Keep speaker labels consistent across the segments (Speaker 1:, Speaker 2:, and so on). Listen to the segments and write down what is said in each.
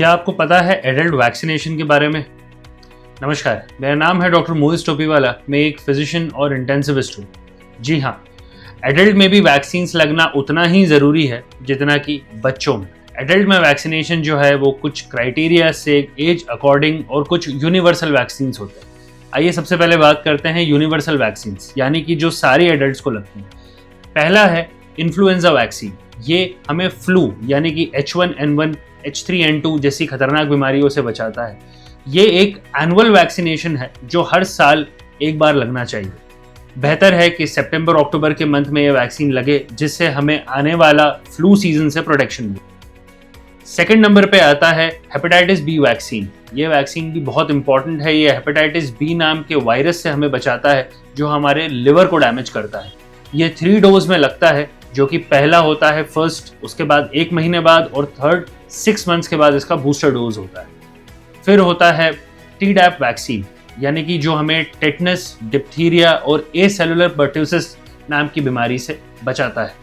Speaker 1: क्या आपको पता है एडल्ट वैक्सीनेशन के बारे में? नमस्कार, मेरा नाम है डॉक्टर मोहित टोपीवाला। मैं एक फिजिशियन और इंटेंसिविस्ट हूँ। जी हाँ, एडल्ट में भी वैक्सीन्स लगना उतना ही ज़रूरी है जितना कि बच्चों में। एडल्ट में वैक्सीनेशन जो है वो कुछ क्राइटेरिया से एज अकॉर्डिंग और कुछ यूनिवर्सल वैक्सीन्स होते हैं। आइए सबसे पहले बात करते हैं यूनिवर्सल वैक्सीन्स, यानी कि जो सारे एडल्ट्स को लगते हैं। पहला है इन्फ्लुएंजा वैक्सीन। ये हमें फ्लू यानी कि H1N1, H3N2 जैसी खतरनाक बीमारियों से बचाता है। ये एक एनुअल वैक्सीनेशन है जो हर साल एक बार लगना चाहिए। बेहतर है कि सितंबर अक्टूबर के मंथ में ये वैक्सीन लगे, जिससे हमें आने वाला फ्लू सीजन से प्रोटेक्शन मिले। सेकंड नंबर पे आता है हेपेटाइटिस बी वैक्सीन। ये वैक्सीन भी बहुत इंपॉर्टेंट है। ये हेपेटाइटिस बी नाम के वायरस से हमें बचाता है जो हमारे लिवर को डैमेज करता है। ये 3 डोज में लगता है, जो कि पहला होता है फर्स्ट, उसके बाद 1 महीने बाद, और थर्ड 6 मंथ्स के बाद इसका बूस्टर डोज होता है। फिर होता है टीडैप वैक्सीन, यानी कि जो हमें टेटनस, डिप्थीरिया और एसेलुलर पर्ट्यूसिस नाम की बीमारी से बचाता है।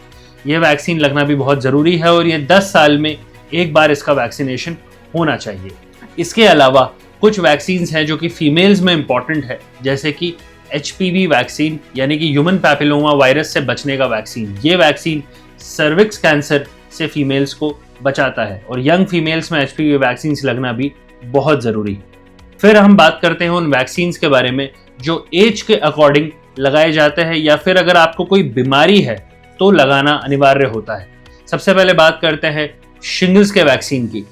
Speaker 1: ये वैक्सीन लगना भी बहुत ज़रूरी है और ये 10 साल में एक बार इसका वैक्सीनेशन होना चाहिए। इसके अलावा कुछ वैक्सीन्स हैं जो कि फीमेल्स में इंपॉर्टेंट है, जैसे कि HPV वैक्सीन, यानी कि ह्यूमन पैपिलोमा वायरस से बचने का वैक्सीन। ये वैक्सीन सर्विक्स कैंसर से फीमेल्स को बचाता है और यंग फीमेल्स में HPV वैक्सीन लगना भी बहुत ज़रूरी है। फिर हम बात करते हैं उन वैक्सीन्स के बारे में जो एज के अकॉर्डिंग लगाए जाते हैं, या फिर अगर आपको कोई बीमारी है तो लगाना अनिवार्य होता है। सबसे पहले बात करते हैं शिंगल्स के वैक्सीन की।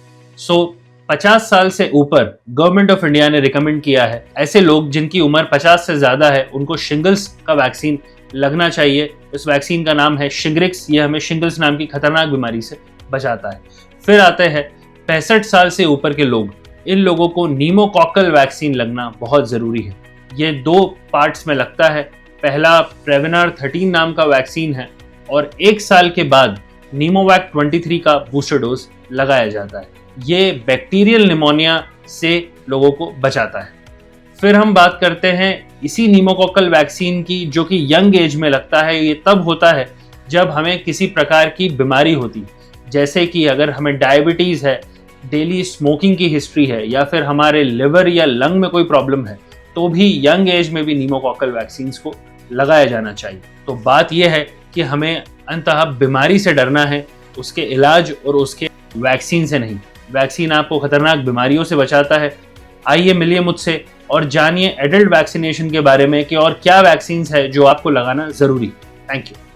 Speaker 1: 50 साल से ऊपर गवर्नमेंट ऑफ इंडिया ने रिकमेंड किया है ऐसे लोग जिनकी उम्र 50 से ज़्यादा है, उनको शिंगल्स का वैक्सीन लगना चाहिए। इस वैक्सीन का नाम है शिंग्रिक्स। ये हमें शिंगल्स नाम की खतरनाक बीमारी से बचाता है। फिर आते हैं 65 साल से ऊपर के लोग। इन लोगों को नीमोकॉकल वैक्सीन लगना बहुत ज़रूरी है। ये 2 पार्ट्स में लगता है। पहला प्रेवेनार 13 नाम का वैक्सीन है और 1 साल के बाद नीमोवैक 23 का बूस्टर डोज लगाया जाता है। ये बैक्टीरियल निमोनिया से लोगों को बचाता है। फिर हम बात करते हैं इसी नीमोकॉकल वैक्सीन की, जो कि यंग एज में लगता है। ये तब होता है जब हमें किसी प्रकार की बीमारी होती, जैसे कि अगर हमें डायबिटीज़ है, डेली स्मोकिंग की हिस्ट्री है, या फिर हमारे लिवर या लंग में कोई प्रॉब्लम है, तो भी यंग एज में भी नीमोकॉकल वैक्सीन को लगाया जाना चाहिए। तो बात यह है कि हमें अंततः बीमारी से डरना है, उसके इलाज और उसके वैक्सीन से नहीं। वैक्सीन आपको खतरनाक बीमारियों से बचाता है। आइए मिलिए मुझसे और जानिए एडल्ट वैक्सीनेशन के बारे में कि और क्या वैक्सीन्स है जो आपको लगाना ज़रूरी है। Thank you.